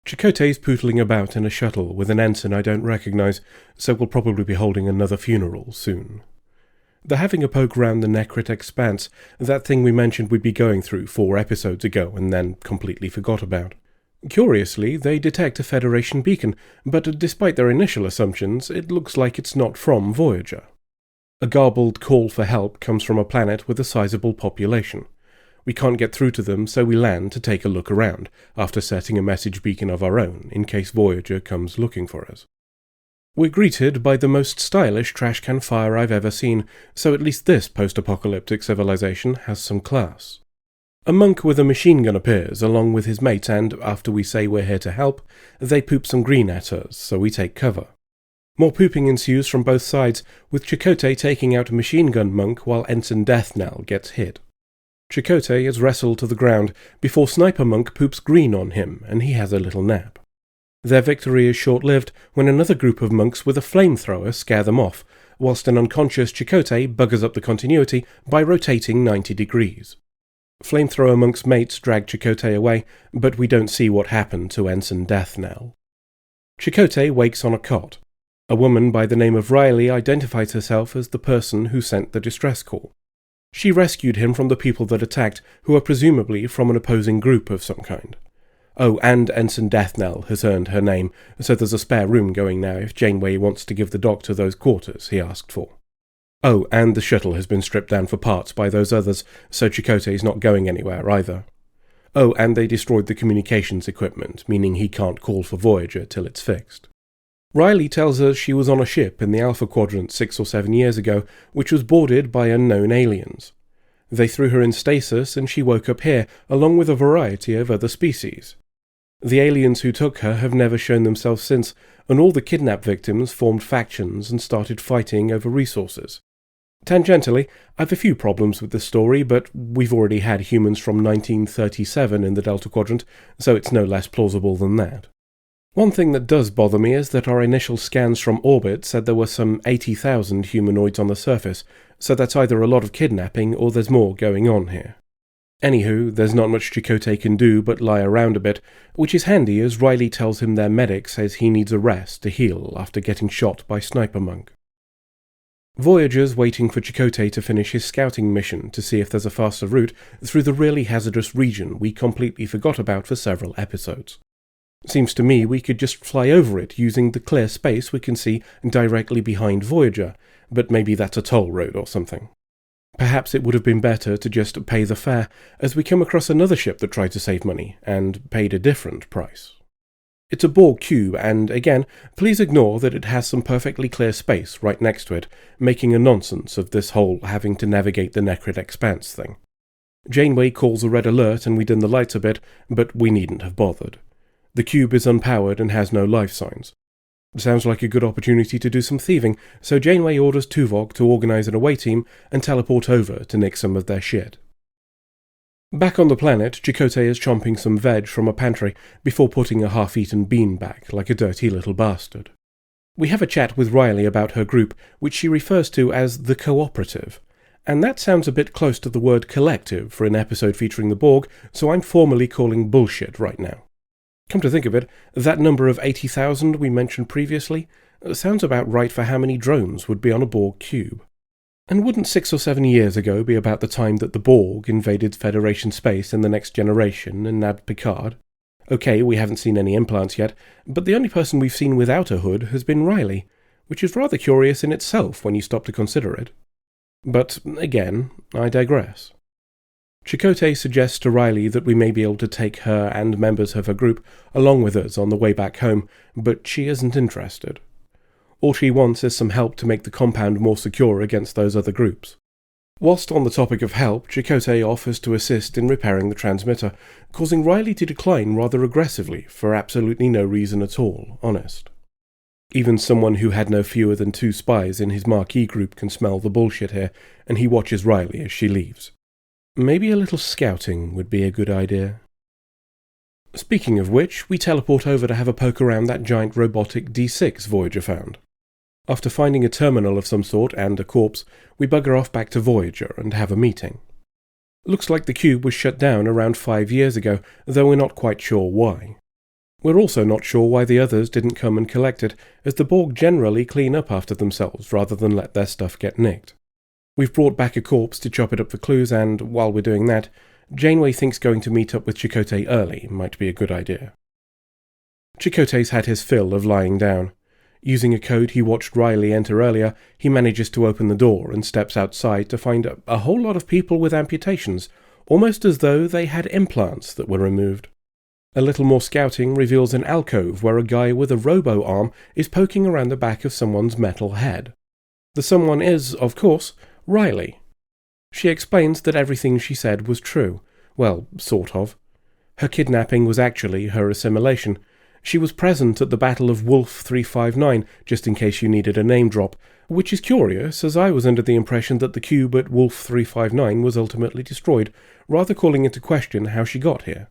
Chakotay's pootling about in a shuttle with an ensign I don't recognise, so we'll probably be holding another funeral soon. They're having a poke round the Necrit Expanse, that thing we mentioned we'd be going through 4 episodes ago and then completely forgot about. Curiously, they detect a Federation beacon, but despite their initial assumptions, it looks like it's not from Voyager. A garbled call for help comes from a planet with a sizable population. We can't get through to them, so we land to take a look around, after setting a message beacon of our own, in case Voyager comes looking for us. We're greeted by the most stylish trash can fire I've ever seen, so at least this post-apocalyptic civilization has some class. A monk with a machine gun appears, along with his mates, and, after we say we're here to help, they poop some green at us, so we take cover. More pooping ensues from both sides, with Chakotay taking out a machine gun monk while Ensign Deathnell gets hit. Chakotay is wrestled to the ground before Sniper Monk poops green on him, and he has a little nap. Their victory is short-lived when another group of monks with a flamethrower scare them off, whilst an unconscious Chakotay buggers up the continuity by rotating 90 degrees. Flamethrower Monk's mates drag Chakotay away, but we don't see what happened to Ensign Deathnell. Chakotay wakes on a cot. A woman by the name of Riley identifies herself as the person who sent the distress call. She rescued him from the people that attacked, who are presumably from an opposing group of some kind. Oh, and Ensign Deathnell has earned her name, so there's a spare room going now if Janeway wants to give the doctor those quarters he asked for. Oh, and the shuttle has been stripped down for parts by those others, so Chakotay's not going anywhere either. Oh, and they destroyed the communications equipment, meaning he can't call for Voyager till it's fixed. Riley tells us she was on a ship in the Alpha Quadrant 6 or 7 years ago, which was boarded by unknown aliens. They threw her in stasis and she woke up here, along with a variety of other species. The aliens who took her have never shown themselves since, and all the kidnap victims formed factions and started fighting over resources. Tangentially, I've a few problems with this story, but we've already had humans from 1937 in the Delta Quadrant, so it's no less plausible than that. One thing that does bother me is that our initial scans from orbit said there were some 80,000 humanoids on the surface, so that's either a lot of kidnapping or there's more going on here. Anywho, there's not much Chakotay can do but lie around a bit, which is handy as Riley tells him their medic says he needs a rest to heal after getting shot by Sniper Monk. Voyager's waiting for Chakotay to finish his scouting mission to see if there's a faster route through the really hazardous region we completely forgot about for several episodes. Seems to me we could just fly over it using the clear space we can see directly behind Voyager, but maybe that's a toll road or something. Perhaps it would have been better to just pay the fare, as we come across another ship that tried to save money, and paid a different price. It's a Borg cube, and again, please ignore that it has some perfectly clear space right next to it, making a nonsense of this whole having to navigate the Necrit Expanse thing. Janeway calls a red alert and we dim the lights a bit, but we needn't have bothered. The cube is unpowered and has no life signs. Sounds like a good opportunity to do some thieving, so Janeway orders Tuvok to organise an away team and teleport over to nick some of their shit. Back on the planet, Chakotay is chomping some veg from a pantry before putting a half-eaten bean back like a dirty little bastard. We have a chat with Riley about her group, which she refers to as the Cooperative, and that sounds a bit close to the word collective for an episode featuring the Borg, so I'm formally calling bullshit right now. Come to think of it, that number of 80,000 we mentioned previously sounds about right for how many drones would be on a Borg cube. And wouldn't 6 or 7 years ago be about the time that the Borg invaded Federation space in The Next Generation and nabbed Picard? Okay, we haven't seen any implants yet, but the only person we've seen without a hood has been Riley, which is rather curious in itself when you stop to consider it. But, again, I digress. Chakotay suggests to Riley that we may be able to take her and members of her group along with us on the way back home, but she isn't interested. All she wants is some help to make the compound more secure against those other groups. Whilst on the topic of help, Chakotay offers to assist in repairing the transmitter, causing Riley to decline rather aggressively for absolutely no reason at all, honest. Even someone who had no fewer than 2 spies in his marquee group can smell the bullshit here, and he watches Riley as she leaves. Maybe a little scouting would be a good idea. Speaking of which, we teleport over to have a poke around that giant robotic D6 Voyager found. After finding a terminal of some sort and a corpse, we bugger off back to Voyager and have a meeting. Looks like the cube was shut down around 5 years ago, though we're not quite sure why. We're also not sure why the others didn't come and collect it, as the Borg generally clean up after themselves rather than let their stuff get nicked. We've brought back a corpse to chop it up for clues, and while we're doing that, Janeway thinks going to meet up with Chakotay early might be a good idea. Chakotay's had his fill of lying down. Using a code he watched Riley enter earlier, he manages to open the door and steps outside to find a whole lot of people with amputations, almost as though they had implants that were removed. A little more scouting reveals an alcove where a guy with a robo-arm is poking around the back of someone's metal head. The someone is, of course, Riley. She explains that everything she said was true. Well, sort of. Her kidnapping was actually her assimilation. She was present at the Battle of Wolf 359, just in case you needed a name drop, which is curious, as I was under the impression that the cube at Wolf 359 was ultimately destroyed, rather calling into question how she got here.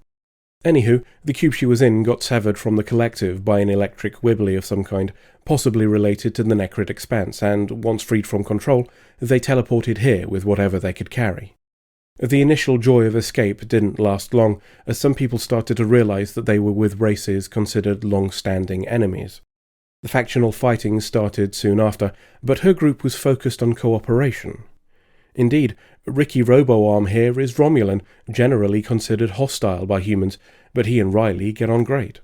Anywho, the cube she was in got severed from the collective by an electric wibbly of some kind, possibly related to the Necrit Expanse, and once freed from control, they teleported here with whatever they could carry. The initial joy of escape didn't last long, as some people started to realize that they were with races considered long-standing enemies. The factional fighting started soon after, but her group was focused on cooperation. Indeed, Ricky Roboarm here is Romulan, generally considered hostile by humans, but he and Riley get on great.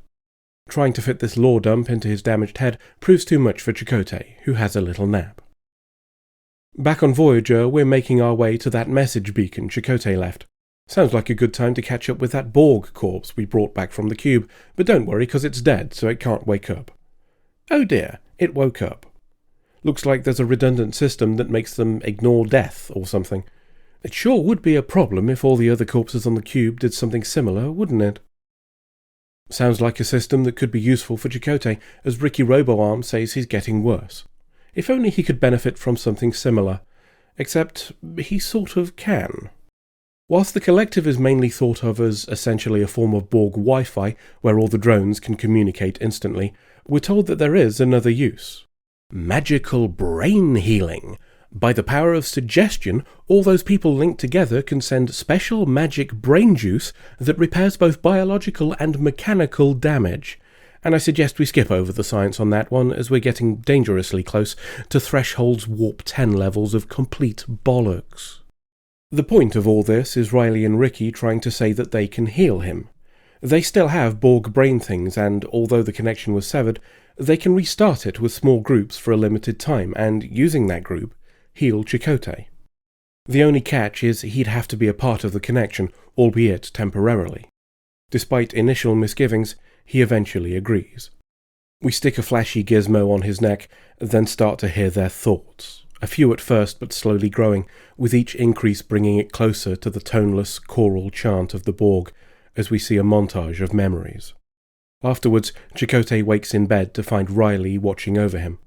Trying to fit this lore dump into his damaged head proves too much for Chakotay, who has a little nap. Back on Voyager, we're making our way to that message beacon Chakotay left. Sounds like a good time to catch up with that Borg corpse we brought back from the cube, but don't worry, because it's dead, so it can't wake up. Oh dear, it woke up. Looks like there's a redundant system that makes them ignore death or something. It sure would be a problem if all the other corpses on the cube did something similar, wouldn't it? Sounds like a system that could be useful for Chakotay, as Ricky Roboarm says he's getting worse. If only he could benefit from something similar. Except, he sort of can. Whilst the collective is mainly thought of as essentially a form of Borg Wi-Fi, where all the drones can communicate instantly, we're told that there is another use. Magical brain healing. By the power of suggestion, all those people linked together can send special magic brain juice that repairs both biological and mechanical damage. And I suggest we skip over the science on that one, as we're getting dangerously close to Threshold's Warp 10 levels of complete bollocks. The point of all this is Riley and Ricky trying to say that they can heal him. They still have Borg brain things, and although the connection was severed, they can restart it with small groups for a limited time, and using that group, heal Chakotay. The only catch is he'd have to be a part of the connection, albeit temporarily. Despite initial misgivings, he eventually agrees. We stick a flashy gizmo on his neck, then start to hear their thoughts, a few at first but slowly growing, with each increase bringing it closer to the toneless choral chant of the Borg, as we see a montage of memories. Afterwards, Chakotay wakes in bed to find Riley watching over him.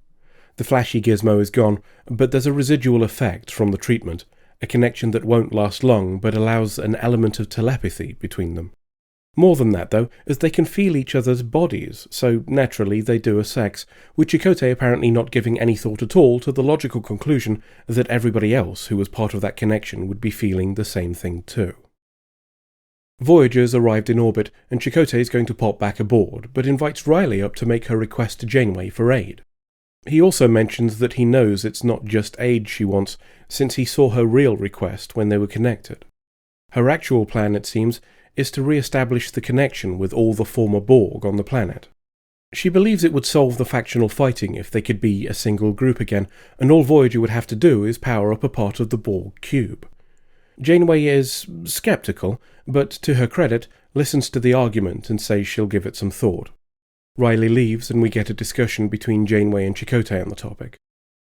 The flashy gizmo is gone, but there's a residual effect from the treatment, a connection that won't last long but allows an element of telepathy between them. More than that, though, as they can feel each other's bodies, so naturally they do a sex, with Chakotay apparently not giving any thought at all to the logical conclusion that everybody else who was part of that connection would be feeling the same thing too. Voyager's arrived in orbit, and Chakotay is going to pop back aboard, but invites Riley up to make her request to Janeway for aid. He also mentions that he knows it's not just aid she wants, since he saw her real request when they were connected. Her actual plan, it seems, is to re-establish the connection with all the former Borg on the planet. She believes it would solve the factional fighting if they could be a single group again, and all Voyager would have to do is power up a part of the Borg cube. Janeway is sceptical, but to her credit, listens to the argument and says she'll give it some thought. Riley leaves and we get a discussion between Janeway and Chakotay on the topic.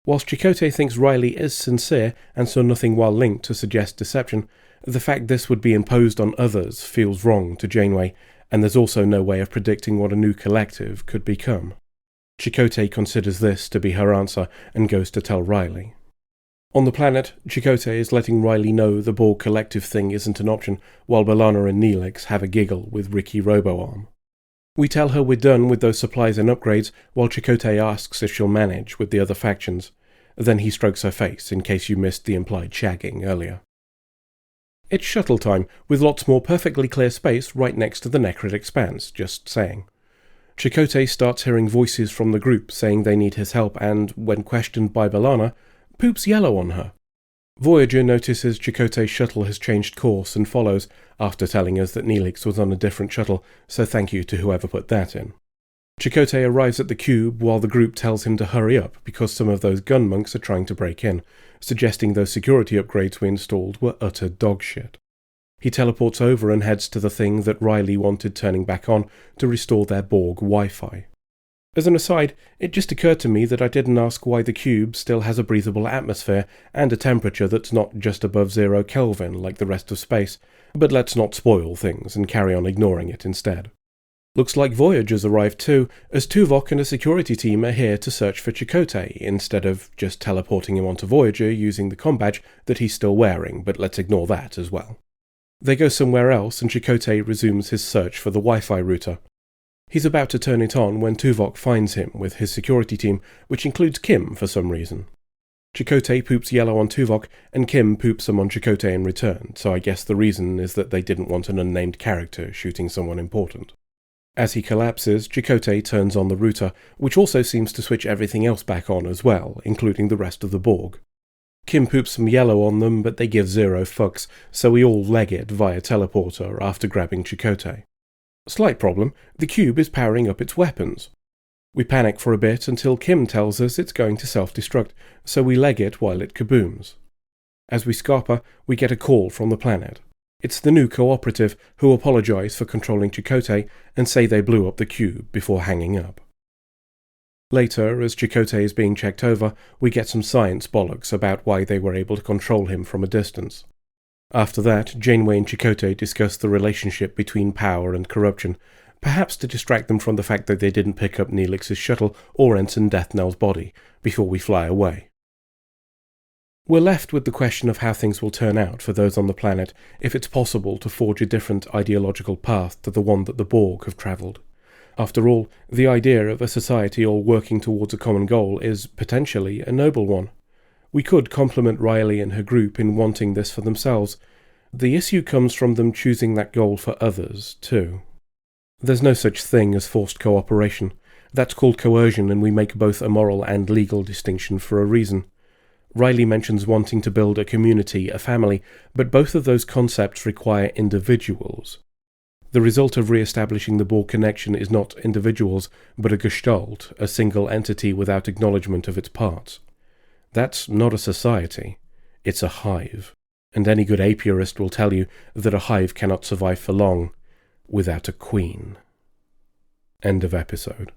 Whilst Chakotay thinks Riley is sincere and saw nothing while linked to suggest deception, the fact this would be imposed on others feels wrong to Janeway, and there's also no way of predicting what a new collective could become. Chakotay considers this to be her answer and goes to tell Riley. On the planet, Chakotay is letting Riley know the Borg collective thing isn't an option, while B'Elanna and Neelix have a giggle with Ricky Roboarm. We tell her we're done with those supplies and upgrades, while Chakotay asks if she'll manage with the other factions. Then he strokes her face, in case you missed the implied shagging earlier. It's shuttle time, with lots more perfectly clear space right next to the Necrit Expanse, just saying. Chakotay starts hearing voices from the group saying they need his help and, when questioned by B'Elanna, poops yellow on her. Voyager notices Chakotay's shuttle has changed course and follows, after telling us that Neelix was on a different shuttle, so thank you to whoever put that in. Chakotay arrives at the cube while the group tells him to hurry up because some of those gun monks are trying to break in, suggesting those security upgrades we installed were utter dogshit. He teleports over and heads to the thing that Riley wanted turning back on to restore their Borg Wi-Fi. As an aside, it just occurred to me that I didn't ask why the cube still has a breathable atmosphere and a temperature that's not just above 0 Kelvin like the rest of space, but let's not spoil things and carry on ignoring it instead. Looks like Voyager's arrived too, as Tuvok and a security team are here to search for Chakotay, instead of just teleporting him onto Voyager using the comm badge that he's still wearing, but let's ignore that as well. They go somewhere else and Chakotay resumes his search for the Wi-Fi router. He's about to turn it on when Tuvok finds him with his security team, which includes Kim for some reason. Chakotay poops yellow on Tuvok, and Kim poops some on Chakotay in return, so I guess the reason is that they didn't want an unnamed character shooting someone important. As he collapses, Chakotay turns on the router, which also seems to switch everything else back on as well, including the rest of the Borg. Kim poops some yellow on them, but they give zero fucks, so we all leg it via teleporter after grabbing Chakotay. Slight problem, the cube is powering up its weapons. We panic for a bit until Kim tells us it's going to self-destruct, so we leg it while it kabooms. As we scarper, we get a call from the planet. It's the new cooperative, who apologise for controlling Chakotay and say they blew up the cube before hanging up. Later, as Chakotay is being checked over, we get some science bollocks about why they were able to control him from a distance. After that, Janeway and Chakotay discuss the relationship between power and corruption, perhaps to distract them from the fact that they didn't pick up Neelix's shuttle or Ensign Deathnell's body before we fly away. We're left with the question of how things will turn out for those on the planet if it's possible to forge a different ideological path to the one that the Borg have travelled. After all, the idea of a society all working towards a common goal is potentially a noble one. We could compliment Riley and her group in wanting this for themselves. The issue comes from them choosing that goal for others, too. There's no such thing as forced cooperation. That's called coercion, and we make both a moral and legal distinction for a reason. Riley mentions wanting to build a community, a family, but both of those concepts require individuals. The result of re-establishing the Borg connection is not individuals, but a gestalt, a single entity without acknowledgement of its parts. That's not a society, it's a hive, and any good apiarist will tell you that a hive cannot survive for long without a queen. End of episode.